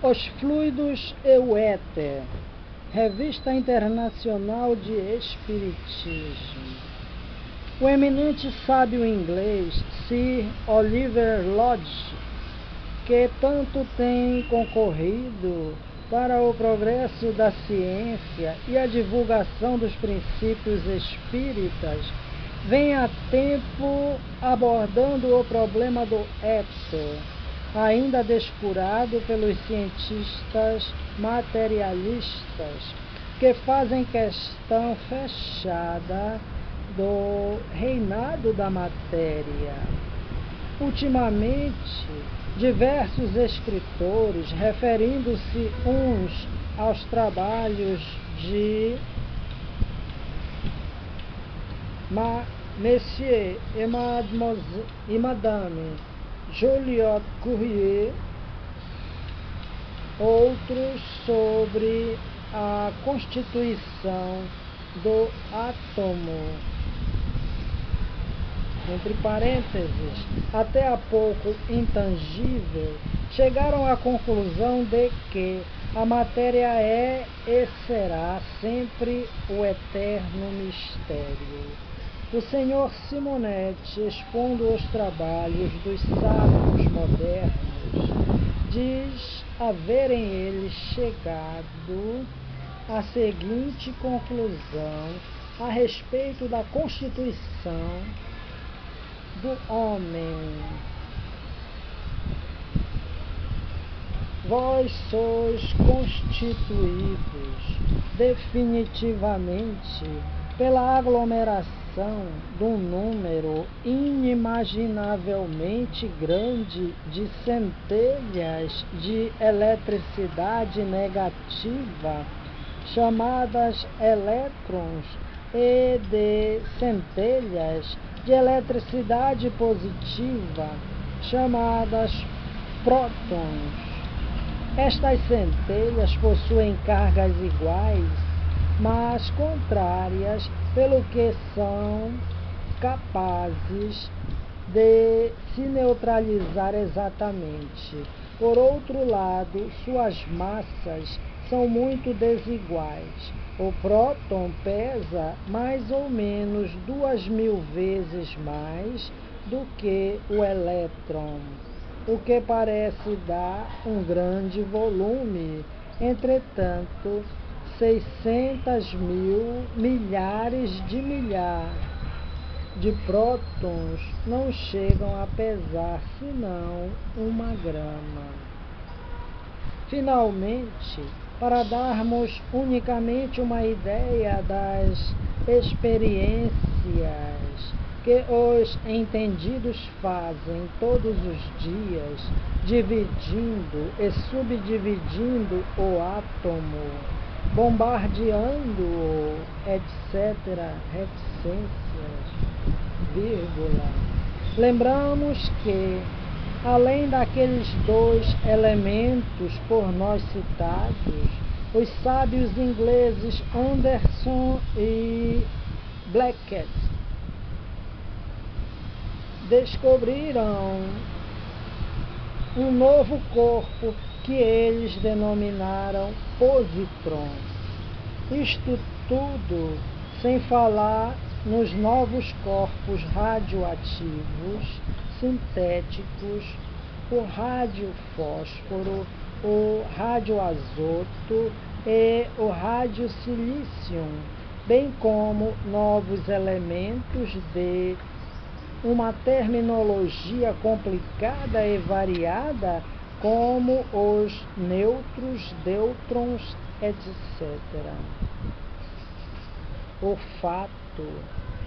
Os fluidos e o éter. Revista Internacional de Espiritismo. O eminente sábio inglês Sir Oliver Lodge, que tanto tem concorrido para o progresso da ciência e a divulgação dos princípios espíritas, vem há tempo abordando o problema do éter, ainda descurado pelos cientistas materialistas, que fazem questão fechada do reinado da matéria. Ultimamente, diversos escritores, referindo-se uns aos trabalhos de Monsieur e Madame Joliot Curie, outros sobre a constituição do átomo, entre parênteses, até há pouco intangível, chegaram à conclusão de que a matéria é e será sempre o eterno mistério. O Sr. Simonetti, expondo os trabalhos dos sábios modernos, diz haverem eles chegado à seguinte conclusão a respeito da constituição do homem: vós sois constituídos definitivamente pela aglomeração de um número inimaginavelmente grande de centelhas de eletricidade negativa, chamadas elétrons, e de centelhas de eletricidade positiva, chamadas prótons. Estas centelhas possuem cargas iguais, mas contrárias, pelo que são capazes de se neutralizar exatamente. Por outro lado, suas massas são muito desiguais. O próton pesa mais ou menos 2000 vezes mais do que o elétron, o que parece dar um grande volume. Entretanto, 600 mil milhares de prótons não chegam a pesar senão 1 grama. Finalmente, para darmos unicamente uma ideia das experiências que os entendidos fazem todos os dias, dividindo e subdividindo o átomo, bombardeando-o, etc., reticências, vírgula. Lembramos que, além daqueles 2 elementos por nós citados, os sábios ingleses Anderson e Blackett descobriram um novo corpo que eles denominaram positrons. Isto tudo sem falar nos novos corpos radioativos sintéticos, o radiofósforo, o radioazoto e o radiosilício, bem como novos elementos de uma terminologia complicada e variada, como os nêutrons, deutrons, etc. O fato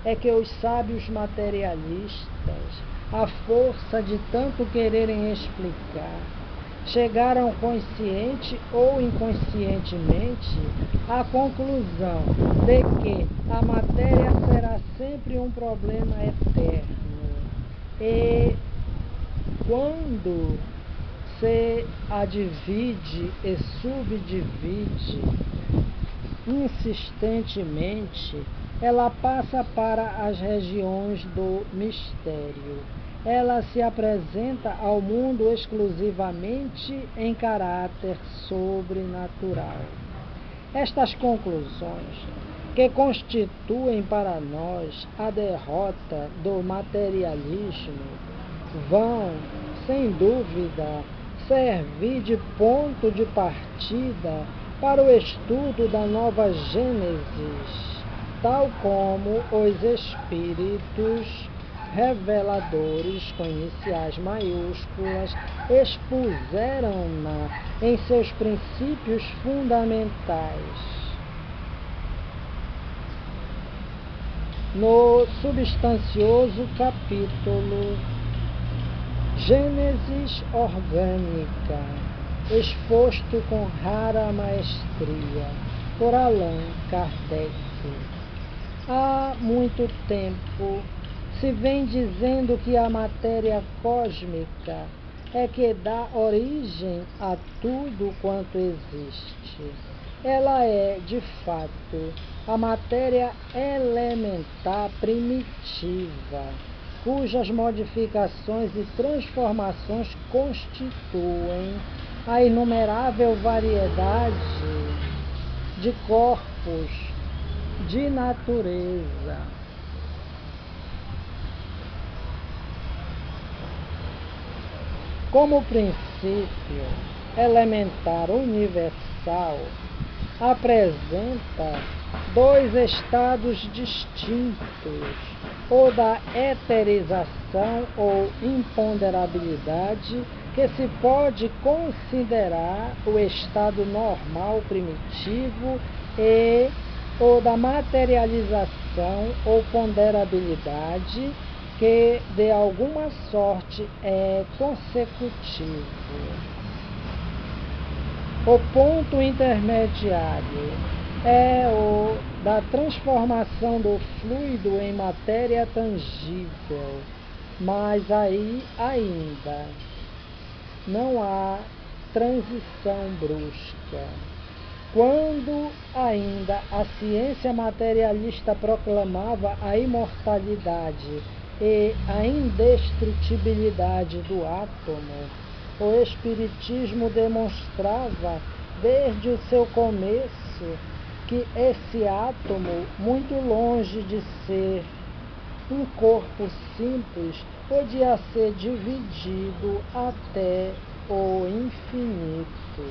é que os sábios materialistas, à força de tanto quererem explicar, chegaram consciente ou inconscientemente à conclusão de que a matéria será sempre um problema eterno. E quando se a divide e subdivide insistentemente, ela passa para as regiões do mistério. ela se apresenta ao mundo exclusivamente em caráter sobrenatural. Estas conclusões, que constituem para nós a derrota do materialismo, vão, sem dúvida, servir de ponto de partida para o estudo da nova Gênesis, tal como os espíritos reveladores com iniciais maiúsculas expuseram-na em seus princípios fundamentais. No substancioso capítulo Gênesis Orgânica, exposto com rara maestria por Allan Kardec. Há muito tempo se vem dizendo que a matéria cósmica é que dá origem a tudo quanto existe. Ela é, de fato, a matéria elementar primitiva, cujas modificações e transformações constituem a inumerável variedade de corpos de natureza. Como princípio elementar universal, apresenta dois estados distintos, ou da eterização ou imponderabilidade, que se pode considerar o estado normal primitivo, e ou da materialização ou ponderabilidade, que de alguma sorte é consecutivo. O ponto intermediário é o da transformação do fluido em matéria tangível, mas aí ainda não há transição brusca. Quando ainda a ciência materialista proclamava a imortalidade e a indestrutibilidade do átomo, o Espiritismo demonstrava desde o seu começo que esse átomo, muito longe de ser um corpo simples, podia ser dividido até o infinito.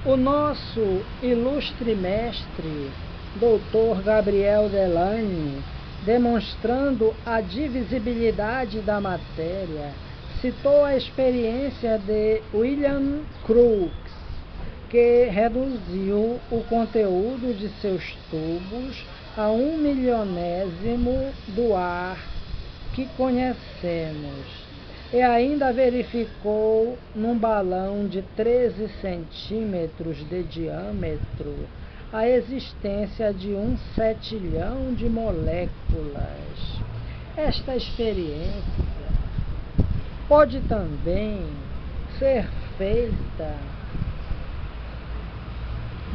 O nosso ilustre mestre, Dr. Gabriel Delany, demonstrando a divisibilidade da matéria, citou a experiência de William Crookes, que reduziu o conteúdo de seus tubos a 1/1000º do ar que conhecemos. E ainda verificou num balão de 13 centímetros de diâmetro a existência de 1/7 de moléculas. Esta experiência pode também ser feita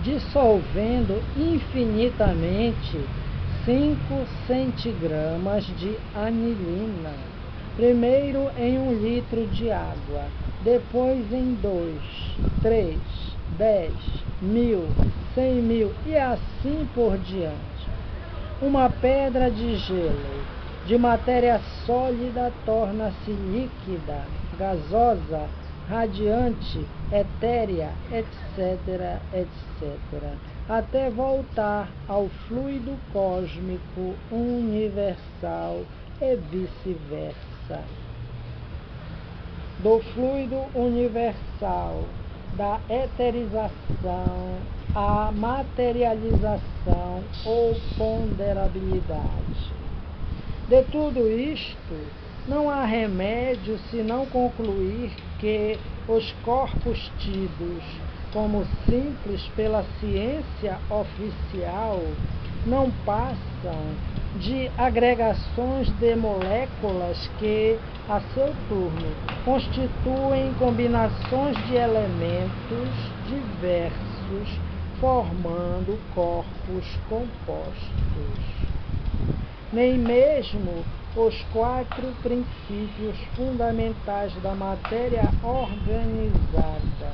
dissolvendo infinitamente 5 centigramas de anilina, primeiro em 1 litro de água, depois em 2, 3, 10, 1000, 100.000 e assim por diante. Uma pedra de gelo, de matéria sólida, torna-se líquida, gasosa, radiante, etérea, etc., etc., até voltar ao fluido cósmico universal e vice-versa. Do fluido universal, da eterização à materialização ou ponderabilidade. De tudo isto, não há remédio senão concluir que os corpos tidos como simples pela ciência oficial não passam de agregações de moléculas que, a seu turno, constituem combinações de elementos diversos, formando corpos compostos. Nem mesmo os 4 princípios fundamentais da matéria organizada,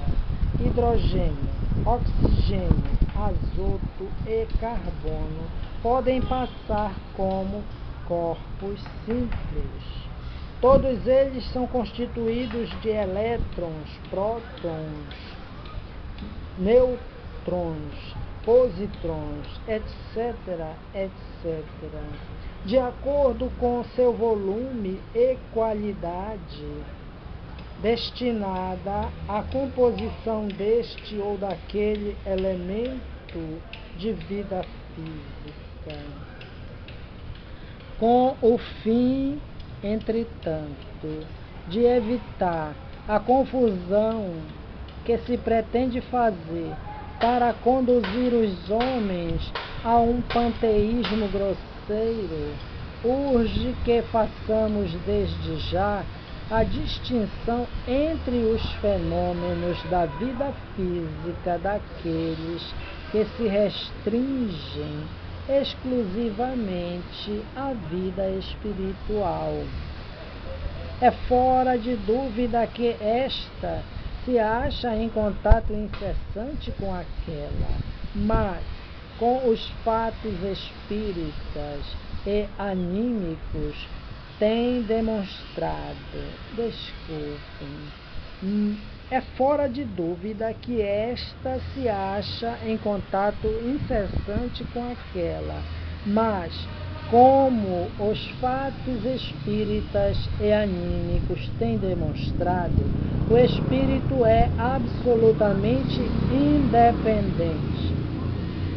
hidrogênio, oxigênio, azoto e carbono, podem passar como corpos simples. Todos eles são constituídos de elétrons, prótons, nêutrons, positrons, etc., etc., de acordo com seu volume e qualidade, destinada à composição deste ou daquele elemento de vida física. Com o fim, entretanto, de evitar a confusão que se pretende fazer para conduzir os homens a um panteísmo grosseiro, urge que façamos desde já a distinção entre os fenômenos da vida física daqueles que se restringem exclusivamente à vida espiritual. É fora de dúvida que esta se acha em contato incessante com aquela, mas com os fatos espíritas e anímicos tem demonstrado, é fora de dúvida que esta se acha em contato incessante com aquela, mas como os fatos espíritas e anímicos têm demonstrado, o espírito é absolutamente independente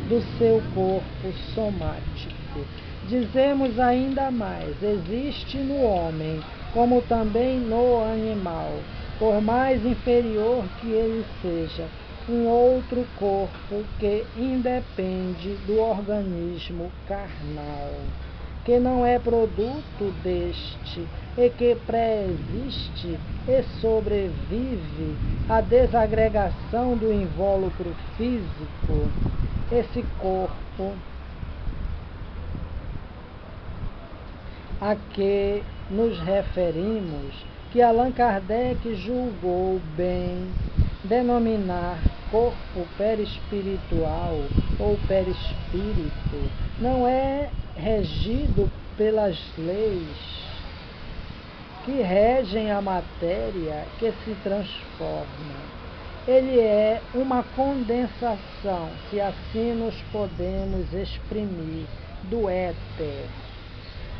do seu corpo somático. Dizemos ainda mais, existe no homem, como também no animal, por mais inferior que ele seja, um outro corpo que independe do organismo carnal, que não é produto deste e que pré-existe e sobrevive à desagregação do invólucro físico. Esse corpo a que nos referimos, que Allan Kardec julgou bem denominar corpo perispiritual ou perispírito, não é regido pelas leis que regem a matéria que se transforma. Ele é uma condensação, se assim nos podemos exprimir, do éter.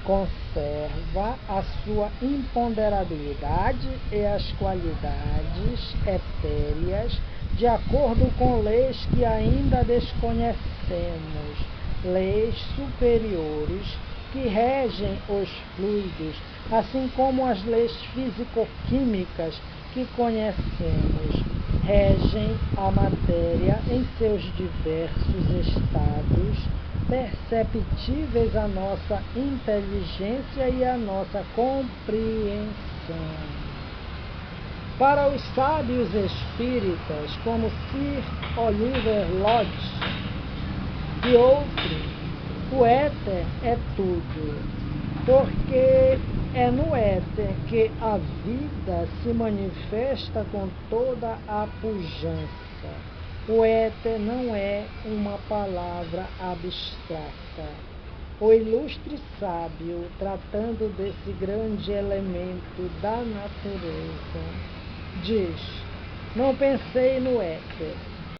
Conserva a sua imponderabilidade e as qualidades etéreas de acordo com leis que ainda desconhecemos, leis superiores que regem os fluidos, assim como as leis físico-químicas que conhecemos regem a matéria em seus diversos estados, perceptíveis à nossa inteligência e à nossa compreensão. Para os sábios espíritas, como Sir Oliver Lodge e outros, o éter é tudo, porque é no éter que a vida se manifesta com toda a pujança. O éter não é uma palavra abstrata. O ilustre sábio, tratando desse grande elemento da natureza, diz: não pensei no éter,